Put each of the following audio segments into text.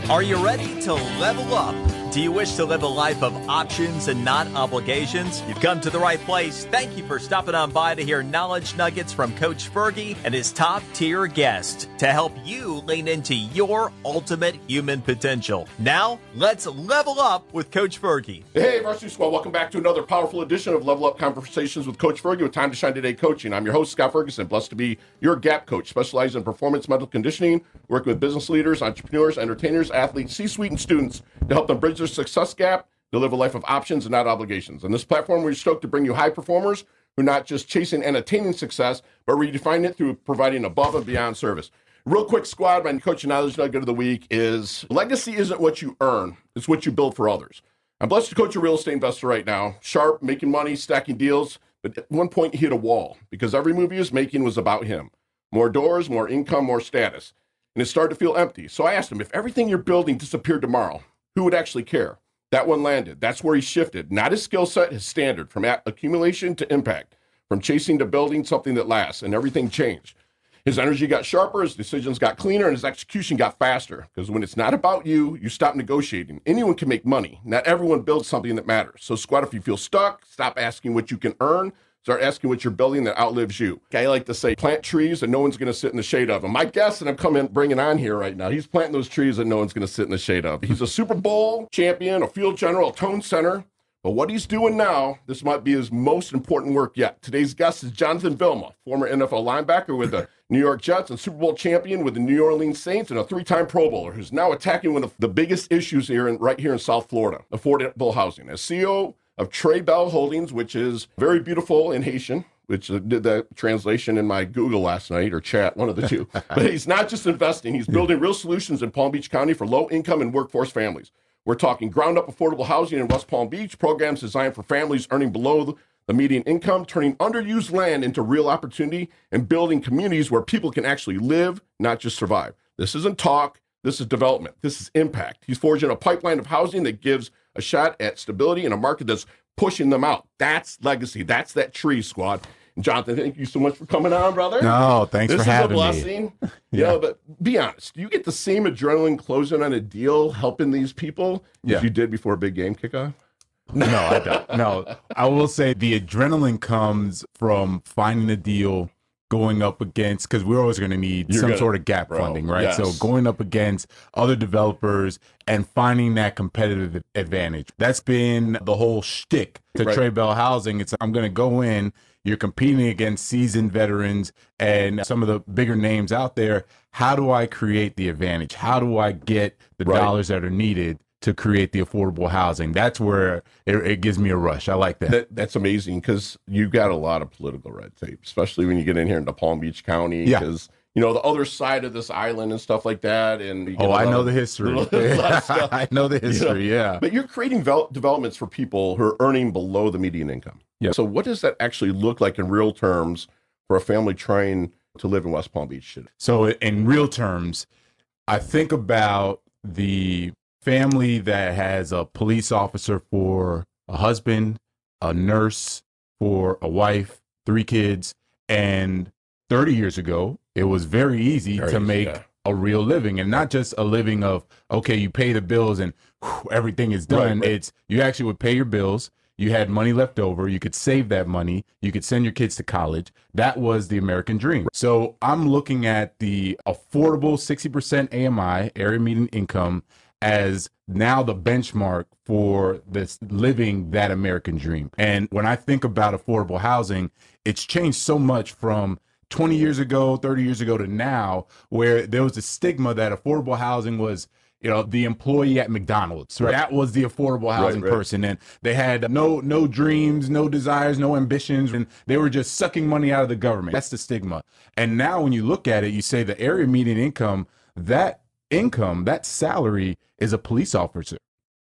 Are you ready to level up? Do you wish to live a life of options and not obligations? You've come to the right place. Thank you for stopping on by to hear knowledge nuggets from Coach Fergie and his top-tier guest to help you lean into your ultimate human potential. Now, let's level up with Coach Fergie. Hey, Varsity Squad. Welcome back to another powerful edition of Level Up Conversations with Coach Fergie with Time to Shine Today Coaching. I'm your host, Scott Ferguson, blessed to be your GAP coach, specializing in performance mental conditioning, working with business leaders, entrepreneurs, entertainers, athletes, C-suite, and students to help them bridge their success gap to live a life of options and not obligations. On this platform, we're stoked to bring you high performers who are not just chasing and attaining success, but redefine it through providing above and beyond service. Real quick, squad, my coach and knowledge nugget of the week is legacy isn't what you earn, it's what you build for others. I'm blessed to coach a real estate investor right now, sharp, making money, stacking deals, but at one point he hit a wall because every move he was making was about him. More doors, more income, more status. And it started to feel empty. So I asked him, if everything you're building disappeared tomorrow, who would actually care? That one landed. That's where he shifted. Not his skill set, his standard, from accumulation to impact, from chasing to building something that lasts, and everything changed. His energy got sharper, his decisions got cleaner, and his execution got faster. Because when it's not about you, you stop negotiating. Anyone can make money. Not everyone builds something that matters. So squad, if you feel stuck, stop asking what you can earn. Start asking what you're building that outlives you. I like to say, plant trees and no one's going to sit in the shade of them. My guest that I'm bringing on here right now, he's planting those trees that no one's going to sit in the shade of. He's a Super Bowl champion, a field general, a tone center. But what he's doing now, this might be his most important work yet. Today's guest is Jonathan Vilma, former NFL linebacker with the New York Jets and Super Bowl champion with the New Orleans Saints and a three-time Pro Bowler who's now attacking one of the biggest issues right here in South Florida, affordable housing. As CEO of Trey Bell Holdings, which is very beautiful in Haitian, which did the translation in my Google last night, or chat, one of the two. But he's not just investing, he's building real solutions in Palm Beach County for low-income and workforce families. We're talking ground-up affordable housing in West Palm Beach, programs designed for families earning below the median income, turning underused land into real opportunity, and building communities where people can actually live, not just survive. This isn't talk, this is development, this is impact. He's forging a pipeline of housing that gives a shot at stability in a market that's pushing them out. That's legacy. That's that tree, squad. And Jonathan, thank you so much for coming on, brother. No, thanks for having me. This is a blessing. You know, but be honest, do you get the same adrenaline closing on a deal, helping these people as you did before a big game kickoff? No, I don't. No, I will say the adrenaline comes from finding a deal, going up against, because we're always going to need sort of gap funding, right? Yes. So going up against other developers and finding that competitive advantage. That's been the whole shtick to Trey Bell Housing. It's I'm going to go in, you're competing against seasoned veterans and some of the bigger names out there. How do I create the advantage? How do I get the dollars that are needed to create the affordable housing? That's where it gives me a rush. I like that. That's amazing because you got a lot of political red tape, especially when you get in here into Palm Beach County. Because, you know, the other side of this island and stuff like that. And I know the history. I know the history, But you're creating developments for people who are earning below the median income. Yeah. So what does that actually look like in real terms for a family trying to live in West Palm Beach? So in real terms, I think about the family that has a police officer for a husband, a nurse for a wife, 3 kids, and 30 years ago, it was very easy to make a real living, and not just a living of, okay, you pay the bills and everything is done. It's you actually would pay your bills. You had money left over. You could save that money. You could send your kids to college. That was the American dream. So I'm looking at the affordable 60% AMI, area median income, as now the benchmark for this living that American dream. And when I think about affordable housing, it's changed so much from 20 years ago, 30 years ago to now, where there was a stigma that affordable housing was, you know, the employee at McDonald's. Right? That was the affordable housing person. And they had no dreams, no desires, no ambitions, and they were just sucking money out of the government. That's the stigma. And now when you look at it, you say the area median income, that salary is a police officer.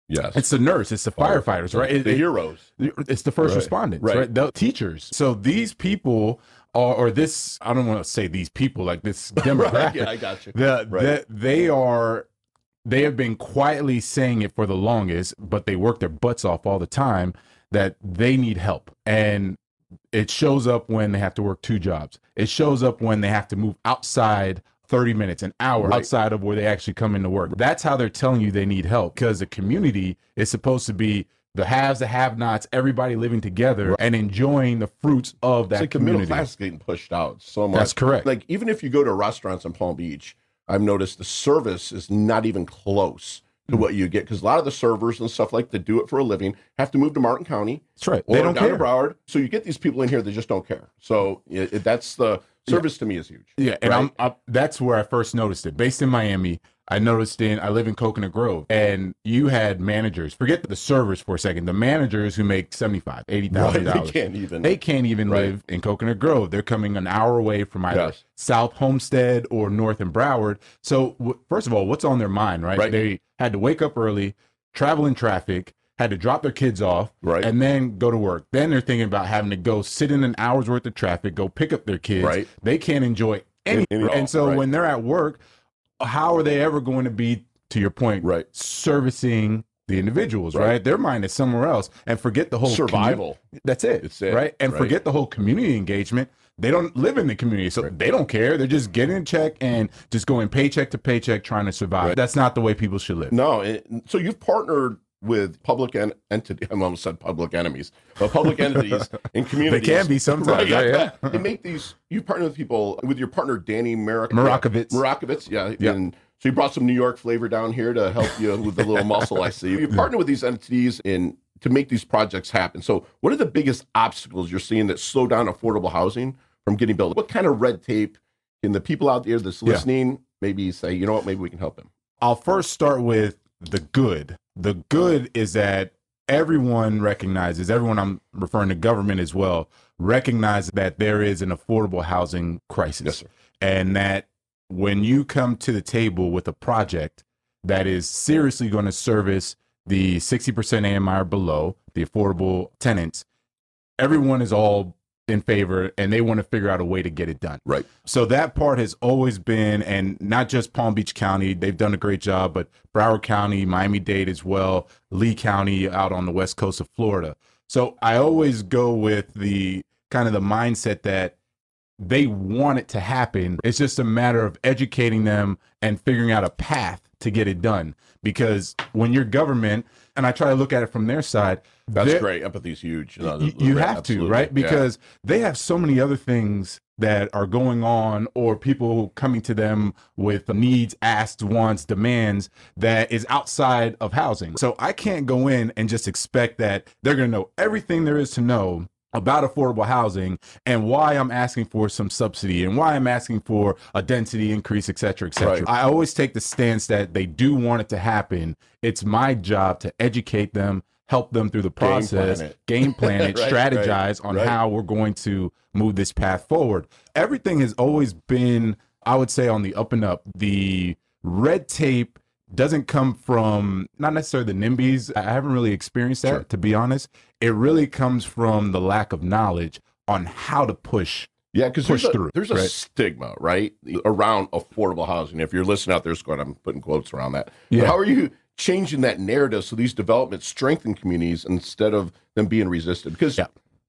Yes. It's the nurse, it's the firefighters, right? The heroes. It's the first responders, right? The teachers. So these people or this, I don't want to say these people, like this demographic. Yeah, I got you. They have been quietly saying it for the longest, but they work their butts off all the time that they need help. And it shows up when they have to work 2 jobs. It shows up when they have to move outside 30 minutes, an hour outside of where they actually come into work. That's how they're telling you they need help, because the community is supposed to be the haves, the have-nots, everybody living together and enjoying the fruits of that community. The middle class is getting pushed out so much. That's correct. Like, even if you go to restaurants in Palm Beach, I've noticed the service is not even close to what you get, because a lot of the servers and stuff like that do it for a living have to move to Martin County. That's right. Or They don't down care. to Broward. So you get these people in here that just don't care. So that's the service to me is huge. Yeah, and that's where I first noticed it. Based in Miami, I live in Coconut Grove, and you had managers, forget the servers for a second, the managers who make $75,000, $80,000. They can't even live in Coconut Grove. They're coming an hour away from either South Homestead or North and Broward. So first of all, what's on their mind, right? They had to wake up early, travel in traffic, had to drop their kids off, and then go to work. Then they're thinking about having to go sit in an hour's worth of traffic, go pick up their kids. They can't enjoy anything. And so when they're at work, how are they ever going to be, to your point, servicing the individuals, right? Their mind is somewhere else, and forget the whole survival. That's it. It's it, right? And forget the whole community engagement. They don't live in the community, so they don't care. They're just getting a check and just going paycheck to paycheck trying to survive. That's not the way people should live. No. So you've partnered with public entity. I almost said public enemies, but public entities and communities. They can be sometimes. They make these. You partner with people, with your partner Danny Marakovitz. And so you brought some New York flavor down here to help you with the little muscle. I see you partner with these entities to make these projects happen. So what are the biggest obstacles you're seeing that slow down affordable housing from getting built? What kind of red tape can the people out there that's listening maybe say, you know what, maybe we can help them? I'll first start with the good. The good is that everyone recognizes, everyone, I'm referring to government as well, recognize that there is an affordable housing crisis. Yes, sir. And that when you come to the table with a project that is seriously going to service the 60% AMI or below, the affordable tenants, everyone is all in favor, and they want to figure out a way to get it done. Right. So that part has always been, and not just Palm Beach County, they've done a great job, but Broward County, Miami-Dade as well, Lee County out on the west coast of Florida. So I always go with the kind of the mindset that they want it to happen. It's just a matter of educating them and figuring out a path to get it done. Because when you're government, and I try to look at it from their side, that's great. Empathy is huge. You have to, right? Because they have so many other things that are going on, or people coming to them with needs, asks, wants, demands that is outside of housing. So I can't go in and just expect that they're going to know everything there is to know about affordable housing and why I'm asking for some subsidy and why I'm asking for a density increase, et cetera, et cetera. I always take the stance that they do want it to happen. It's my job to educate them, help them through the process, game plan it, strategize on how we're going to move this path forward. Everything has always been, I would say, on the up and up. The red tape doesn't come from, not necessarily the NIMBYs. I haven't really experienced that, to be honest. It really comes from the lack of knowledge on how to push. Yeah, because there's a stigma, right, around affordable housing. If you're listening out there, I'm putting quotes around that. Yeah. But how are you changing that narrative so these developments strengthen communities instead of them being resisted? Because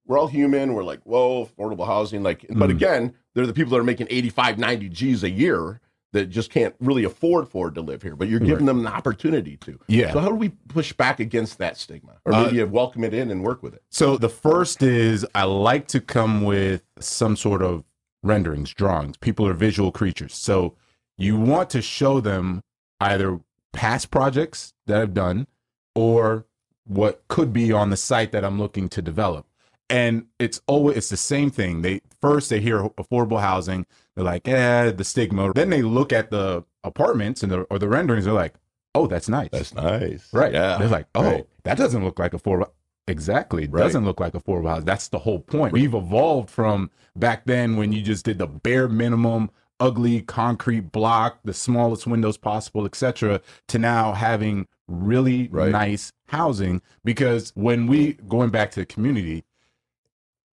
we're all human. We're like, whoa, affordable housing. But again, they're the people that are making 85, 90 G's a year that just can't really afford to live here, but you're giving them an opportunity to. Yeah. So how do we push back against that stigma, or maybe welcome it in and work with it? So the first is, I like to come with some sort of renderings, drawings. People are visual creatures. So you want to show them either past projects that I've done or what could be on the site that I'm looking to develop. And it's the same thing. They hear affordable housing. They're like, the stigma. Then they look at the apartments or the renderings. They're like, oh, that's nice. That's nice. Right. Yeah. They're like, that doesn't look like affordable. Exactly. It doesn't look like affordable housing. That's the whole point. We've evolved from back then when you just did the bare minimum, ugly concrete block, the smallest windows possible, etc., to now having really nice housing. Because when going back to the community,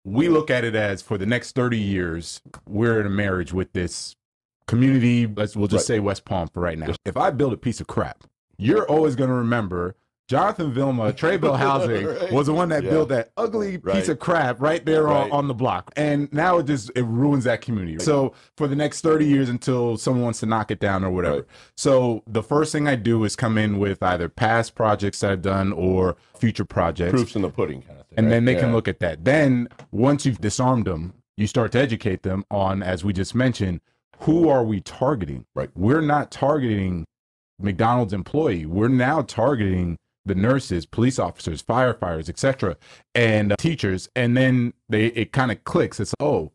we look at it as, for the next 30 years, we're in a marriage with this community. We'll just say West Palm for right now. If I build a piece of crap, you're always going to remember Jonathan Vilma, Trey Bell Housing, Right. was the one that built that ugly piece of crap right there on the block. And now it ruins that community. So for the next 30 years until someone wants to knock it down or whatever. Right. So the first thing I do is come in with either past projects that I've done or future projects. Proofs in the pudding kind of thing. And then they can look at that. Then once you've disarmed them, you start to educate them on, as we just mentioned, who are we targeting? Right. We're not targeting McDonald's employee. We're now targeting the nurses, police officers, firefighters, etc., and teachers. And then it kind of clicks. It's we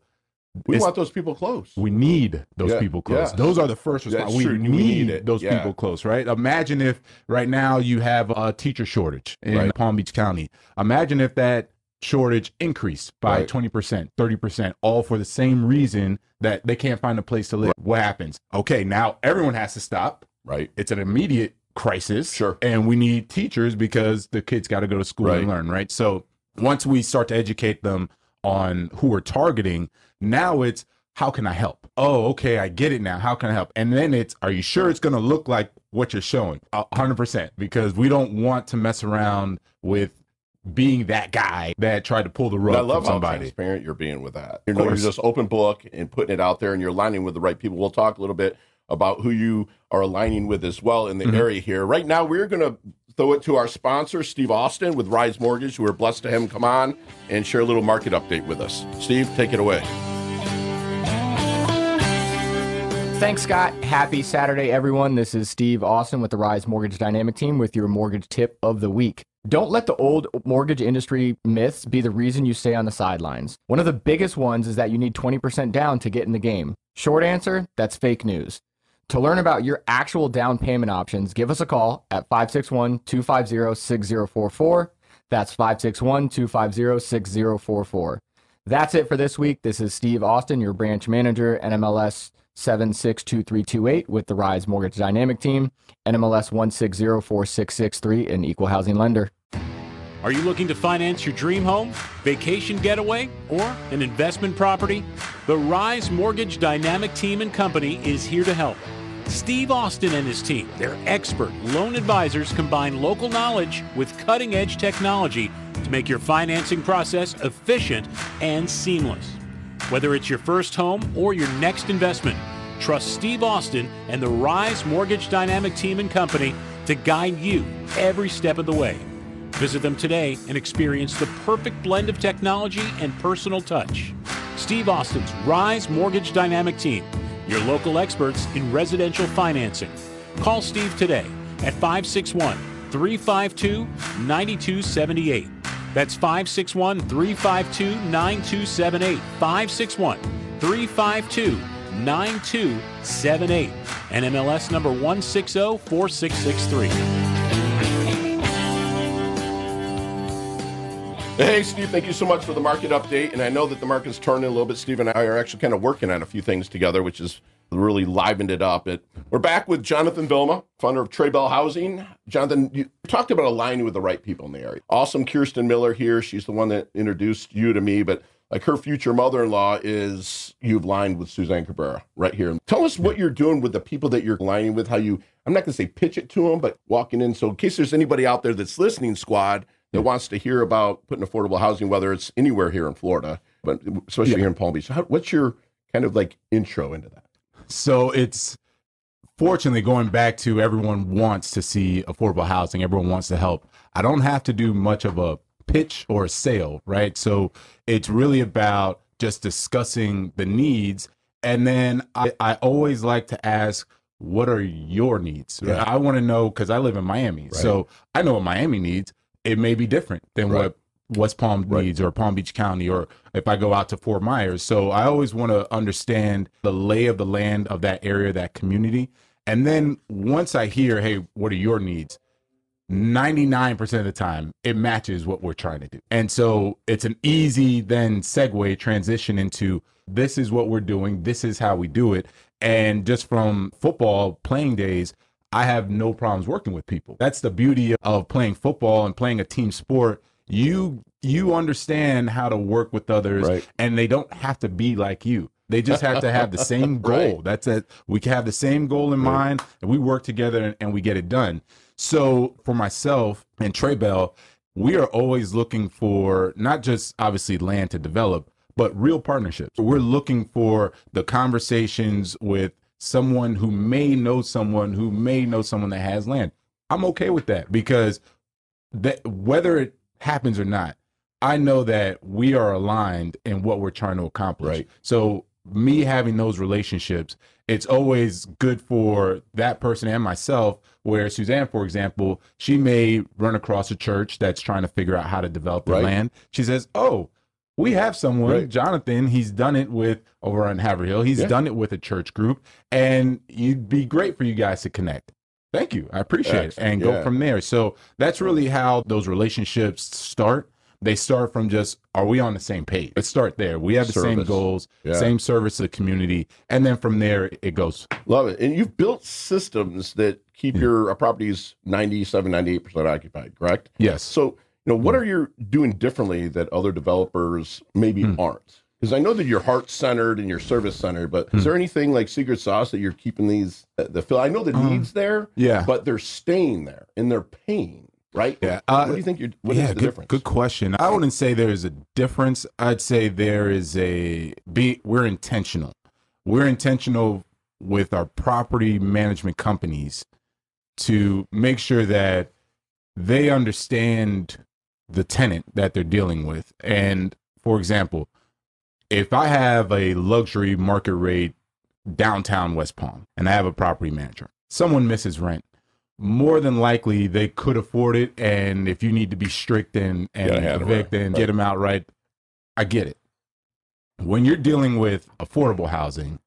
want those people close. We need those people close. Yes. Those are the first responders. We need those people close, right? Imagine if right now you have a teacher shortage in Palm Beach County. Imagine if that shortage increased by 20%, 30%, all for the same reason that they can't find a place to live. What happens? Okay, now everyone has to stop. Right. It's an immediate crisis. Sure. And we need teachers because the kids got to go to school and learn, right? So once we start to educate them on who we're targeting, now it's, how can I help? Oh, okay, I get it now. How can I help? And then it's, are you sure it's going to look like what you're showing? 100%, because we don't want to mess around with being that guy that tried to pull the rug I love from somebody. how transparent you're being with that. You're just open book and putting it out there, and you're aligning with the right people. We'll talk a little bit about who you are aligning with as well in the area here. Right now, we're going to throw it to our sponsor, Steve Austin with Rise Mortgage. We're blessed to have him come on and share a little market update with us. Steve, take it away. Thanks, Scott. Happy Saturday, everyone. This is Steve Austin with the Rise Mortgage Dynamic Team with your mortgage tip of the week. Don't let the old mortgage industry myths be the reason you stay on the sidelines. One of the biggest ones is that you need 20% down to get in the game. Short answer, that's fake news. To learn about your actual down payment options, give us a call at 561-250-6044. That's 561-250-6044. That's it for this week. This is Steve Austin, your branch manager, NMLS 762328 with the Rise Mortgage Dynamic Team, NMLS 1604663, an equal housing lender. Are you looking to finance your dream home, vacation getaway, or an investment property? The Rise Mortgage Dynamic Team and Company is here to help. Steve Austin and his team, their expert loan advisors, combine local knowledge with cutting-edge technology to make your financing process efficient and seamless. Whether it's your first home or your next investment, trust Steve Austin and the Rise Mortgage Dynamic Team and Company to guide you every step of the way. Visit them today and experience the perfect blend of technology and personal touch. Steve Austin's Rise Mortgage Dynamic Team, your local experts in residential financing. Call Steve today at 561-352-9278. That's 561-352-9278. 561-352-9278. NMLS number 1604663. Hey, Steve, thank you so much for the market update. And I know that the market's turning a little bit. Steve and I are actually kind of working on a few things together, which is really livened it up. We're back with Jonathan Vilma, founder of Trey Bell Housing. Jonathan, you talked about aligning with the right people in the area. Awesome Kirsten Miller here. She's the one that introduced you to me, but like her future mother-in-law is, you've aligned with Suzanne Cabrera right here. Tell us what you're doing with the people that you're aligning with, how you, I'm not going to say pitch it to them, but walking in. So in case there's anybody out there that's listening, squad, that wants to hear about putting affordable housing, whether it's anywhere here in Florida, but especially here in Palm Beach. What's your kind of like intro into that? So it's fortunately going back to everyone wants to see affordable housing. Everyone wants to help. I don't have to do much of a pitch or a sale, right? So it's really about just discussing the needs. And then I always like to ask, what are your needs? Yeah. I want to know, because I live in Miami. Right. So I know what Miami needs. It may be different than what West Palm needs or Palm Beach County, or if I go out to Fort Myers. So I always want to understand the lay of the land of that area, that community. And then once I hear, hey, what are your needs? 99% of the time, it matches what we're trying to do. And so it's an easy then segue transition into, this is what we're doing. This is how we do it. And just from football playing days, I have no problems working with people. That's the beauty of playing football and playing a team sport. You understand how to work with others, and they don't have to be like you. They just have to have the same goal. Right. That's it. We can have the same goal in mind, and we work together and we get it done. So for myself and Trey Bell, we are always looking for not just obviously land to develop, but real partnerships. We're looking for the conversations with someone who may know someone who may know someone that has land. I'm okay with that because whether it happens or not, I know that we are aligned in what we're trying to accomplish. Right. So me having those relationships, it's always good for that person and myself, where Suzanne, for example, she may run across a church that's trying to figure out how to develop their land. She says, oh, we have someone, Jonathan, he's done it with over on Haverhill. He's done it with a church group, and it'd be great for you guys to connect. Thank you. I appreciate it. And go from there. So that's really how those relationships start. They start from just, are we on the same page? Let's start there. We have the same goals, same service to the community. And then from there, it goes. Love it. And you've built systems that keep your properties 97, 98% occupied, correct? Yes. So, what are you doing differently that other developers maybe aren't? Because I know that you're heart-centered and you're service-centered, but is there anything like secret sauce that you're keeping these, I know the needs there, but they're staying there and they're paying, right? Yeah. What do you think what is the difference? Good question. I wouldn't say there's a difference. I'd say there is we're intentional. We're intentional with our property management companies to make sure that they understand the tenant that they're dealing with. And for example, if I have a luxury market rate downtown West Palm and I have a property manager, someone misses rent, more than likely they could afford it. And if you need to be strict and evict and get them out right, I get it. When you're dealing with affordable housing,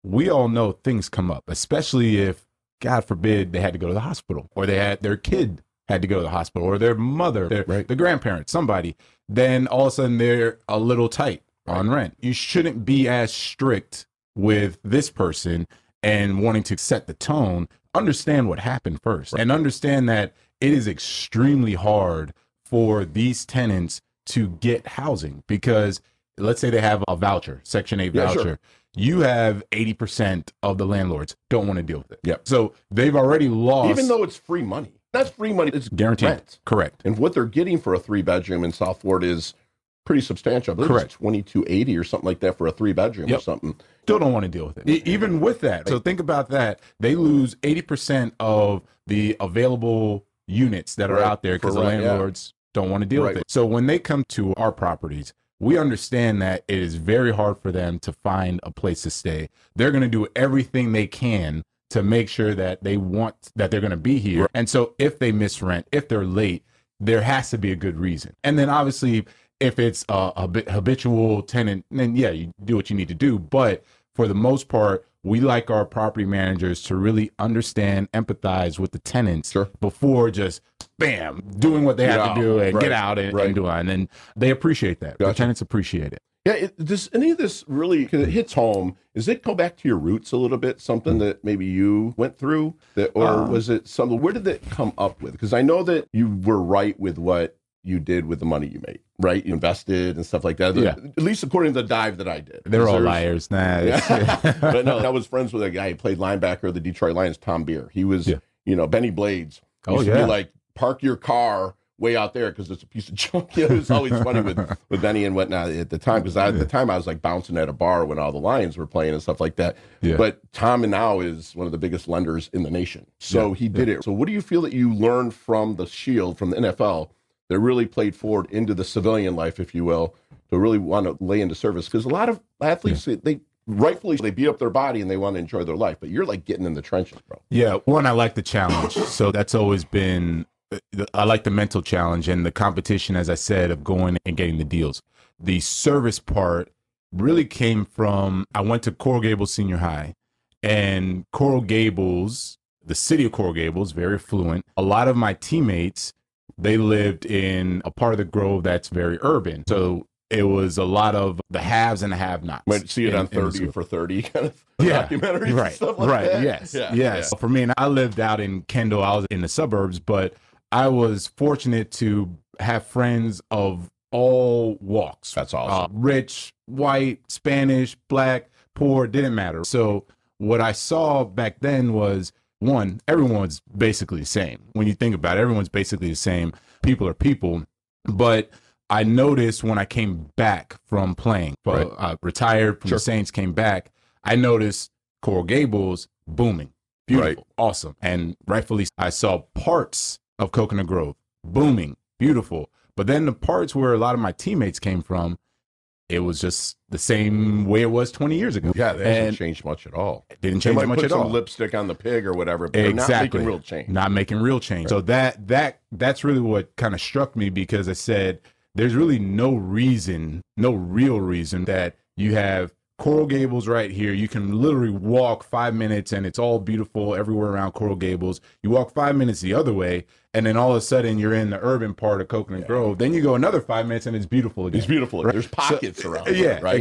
we all know things come up, especially if, God forbid, they had to go to the hospital or their kid had to go to the hospital or their mother, the grandparents, somebody. Then all of a sudden they're a little tight on rent. You shouldn't be as strict with this person and wanting to set the tone. Understand what happened first and understand that it is extremely hard for these tenants to get housing because let's say they have a voucher, Section 8 voucher. Sure. You have 80% of the landlords don't want to deal with it. Yep. So they've already lost. Even though it's free money. That's free money. It's guaranteed. Rent. Correct. And what they're getting for a 3-bedroom in South Florida is pretty substantial. I believe it's $22.80 or something like that for a 3-bedroom or something. Still don't want to deal with it. Even with that. So think about that. They lose 80% of the available units that are out there because the landlords don't want to deal with it. So when they come to our properties, we understand that it is very hard for them to find a place to stay. They're going to do everything they can to make sure that they're going to be here. Right. And so if they miss rent, if they're late, there has to be a good reason. And then obviously if it's a habitual tenant, then you do what you need to do. But for the most part, we like our property managers to really understand, empathize with the tenants before just bam, doing what they have to do and get out and do it. And then they appreciate that. The tenants appreciate it. Yeah, does any of this really, because it hits home, does it go back to your roots a little bit, something that maybe you went through? Or was it something, where did it come up with? Because I know that you were right with what you did with the money you made, right? You invested and stuff like that. At least according to the dive that I did. They're all liars. Nah. But no, I was friends with a guy who played linebacker of the Detroit Lions, Tom Beer. He was, Benny Blades. Used to be like, park your car way out there because it's a piece of junk. It was always funny with Benny and whatnot at the time because at the time I was like bouncing at a bar when all the Lions were playing and stuff like that. Yeah. But Tom now is one of the biggest lenders in the nation. So he did it. So what do you feel that you learned from the Shield, from the NFL, that really played forward into the civilian life, if you will, to really want to lay into service? Because a lot of athletes, they rightfully, they beat up their body and they want to enjoy their life. But you're like getting in the trenches, bro. Yeah. One, I like the challenge. So that's always been... I like the mental challenge and the competition, as I said, of going and getting the deals. The service part really came from, I went to Coral Gables Senior High, and Coral Gables, the city of Coral Gables, very affluent. A lot of my teammates, they lived in a part of the Grove that's very urban. So it was a lot of the haves and the have-nots. Might see it on 30 for 30 kind of documentaries and stuff like that. Yes, yes. For me, and I lived out in Kendall. I was in the suburbs, but I was fortunate to have friends of all walks. That's awesome. Rich, white, Spanish, black, poor, didn't matter. So what I saw back then was, one, everyone's basically the same. When you think about it, everyone's basically the same. People are people. But I noticed when I came back from playing, retired from the Saints, came back, I noticed Coral Gables booming, beautiful, awesome. And rightfully, I saw parts of Coconut Grove booming, beautiful. But then the parts where a lot of my teammates came from, it was just the same way it was 20 years ago. Yeah, they hasn't changed much at all. It didn't change much at all. Put some lipstick on the pig or whatever, but they're not making real change. Not making real change. So that's really what kind of struck me, because I said, there's really no real reason that you have Coral Gables right here. You can literally walk 5 minutes and it's all beautiful everywhere around Coral Gables. You walk 5 minutes the other way, and then all of a sudden you're in the urban part of Coconut Grove. Then you go another 5 minutes and it's beautiful again. It's beautiful. Right? There's pockets around it, right?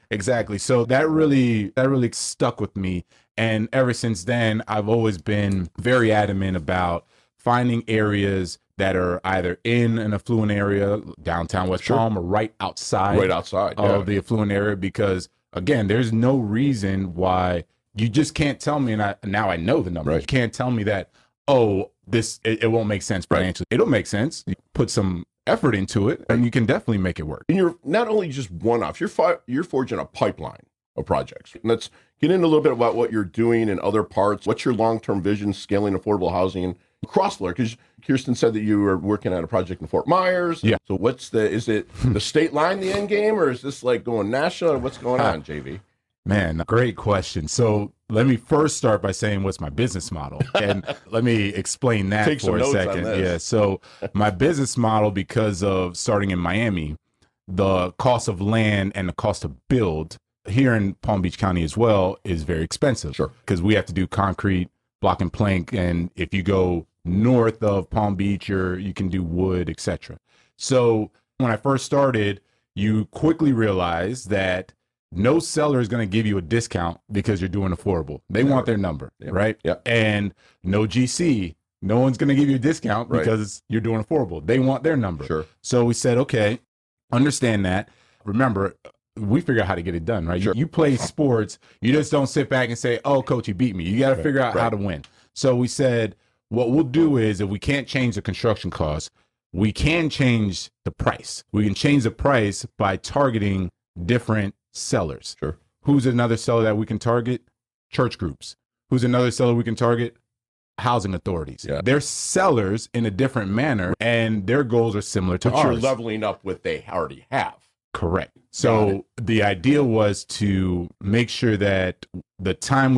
Exactly. So that really stuck with me. And ever since then, I've always been very adamant about finding areas that are either in an affluent area, downtown West Palm, or right outside of the affluent area, because again, there's no reason why you just can't tell me, and now I know the number. You can't tell me that, it won't make sense financially. It'll make sense. You put some effort into it, and you can definitely make it work. And you're not only just one-off, you're forging a pipeline of projects. And let's get into a little bit about what you're doing in other parts. What's your long-term vision, scaling affordable housing across Florida? Because Kirsten said that you were working on a project in Fort Myers. Yeah. So is it the state line, the end game, or is this like going national? Or what's going on, JV? Man, great question. So let me first start by saying, what's my business model? And let me explain that for a second. Yeah. So my business model, because of starting in Miami, the cost of land and the cost to build here in Palm Beach County as well is very expensive. Sure. Because we have to do concrete, block and plank, and if you go north of Palm Beach, you can do wood, etc. So when I first started, you quickly realize that no seller is going to give you a discount because you're doing affordable. They want their number, right? Yeah. And no GC, no one's going to give you a discount because you're doing affordable. They want their number. Sure. So we said, okay, understand that. Remember, we figure out how to get it done, right? Sure. You play sports. You just don't sit back and say, oh, coach, you beat me. You got to figure out how to win. So we said, what we'll do is, if we can't change the construction cost, we can change the price. We can change the price by targeting different sellers. Sure. Who's another seller that we can target? Church groups. Who's another seller we can target? Housing authorities. Yeah. They're sellers in a different manner, and their goals are similar to ours. But you're leveling up what they already have. Correct. So the idea was to make sure that the time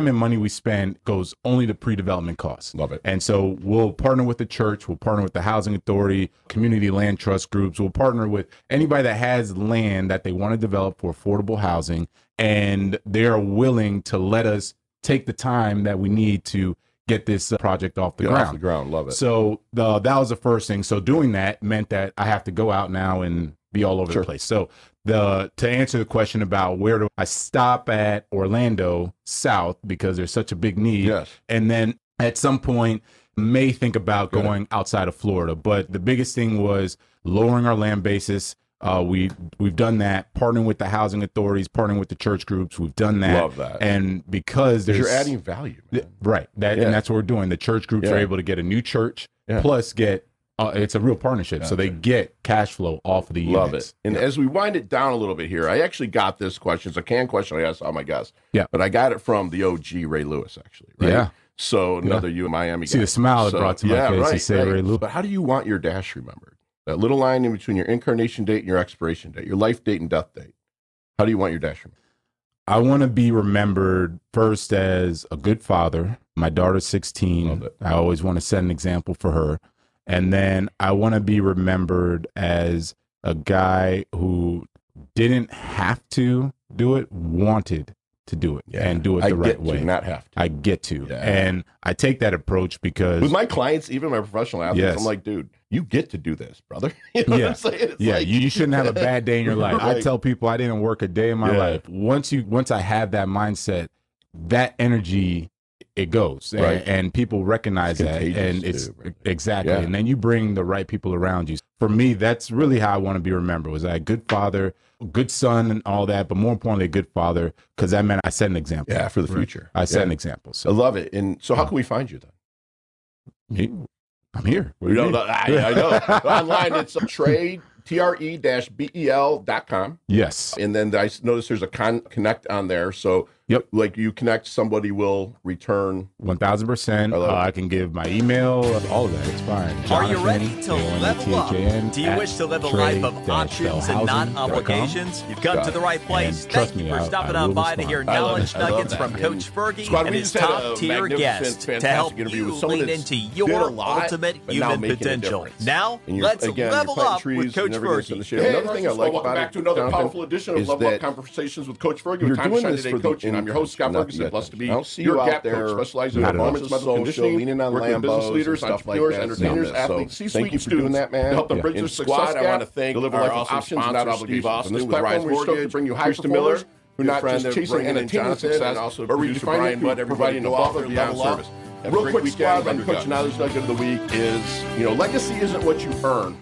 and money we spend goes only to pre-development costs. Love it. And so we'll partner with the church, we'll partner with the housing authority, community land trust groups, we'll partner with anybody that has land that they want to develop for affordable housing, and they're willing to let us take the time that we need to get this project off the ground. Off the ground, love it. So that was the first thing. So doing that meant that I have to go out now and be all over the place. So to answer the question about where do I stop at Orlando South, because there's such a big need. Yes. And then at some point may think about going outside of Florida. But the biggest thing was lowering our land basis. We've done that, partnering with the housing authorities, partnering with the church groups. We've done that. Love that. And because you're adding value, man. Right. And that's what we're doing. The church groups are able to get a new church, plus get it's a real partnership. So they get cash flow off of the units. Love it. And as we wind it down a little bit here, I actually got this question. It's a canned question I asked all my guests. Yeah. But I got it from the OG Ray Lewis, actually. Right? Yeah. So another U in Miami guy. See the smile it brought to my face. He said Ray Lewis. But how do you want your dash remembered? That little line in between your incarnation date and your expiration date, your life date and death date. How do you want your dash remembered? I want to be remembered first as a good father. My daughter's 16. Love it. I always want to set an example for her. And then I want to be remembered as a guy who didn't have to do it, wanted to do it and do it the right way. Not have to. I get to. Yeah. And I take that approach because with my clients, even my professional athletes, I'm like, dude, you get to do this, brother. You know what I'm saying? It's like, you shouldn't have a bad day in your life. Right. I tell people I didn't work a day in my life. Once I have that mindset, that energy, it goes, Right. and people recognize that, and it's exactly. And then you bring the right people around you. For me, that's really how I want to be remembered. Was I a good father, a good son, and all that, but more importantly, a good father, because that meant I set an example. Yeah, for the future. I set an example. So I love it. And so, how can we find you then? I'm here. I know. Online, it's tre-bel.com. Yes. And then I noticed there's a connect on there. So, like you connect, somebody will return 1,000%. I can give my email, all of that. It's fine. Are you ready to level up? Do you wish to live a life of options and not obligations? You've come to the right place. Thank you for stopping on by to hear knowledge nuggets from Coach Fergie and his top-tier guest to help you lean into your ultimate human potential. Now, let's level up with Coach Fergie. Another thing I like about back to another powerful edition of Level Up Conversations with Coach Fergie. You're doing this for coaching. I'm your host, Scott Ferguson. Blessed to be your gap coach, specializing in performance, mental conditioning, working with business leaders, entrepreneurs, entertainers, athletes, C-suite students to help them bridge their success gap, deliver life of options, not obligations. On this platform, we strive to bring you high performers who are not just chasing and attaining success, but redefining it through providing above and beyond service. Real quick squad, I'm Coach Knowledge Nugget of the Week is, legacy isn't what you earn.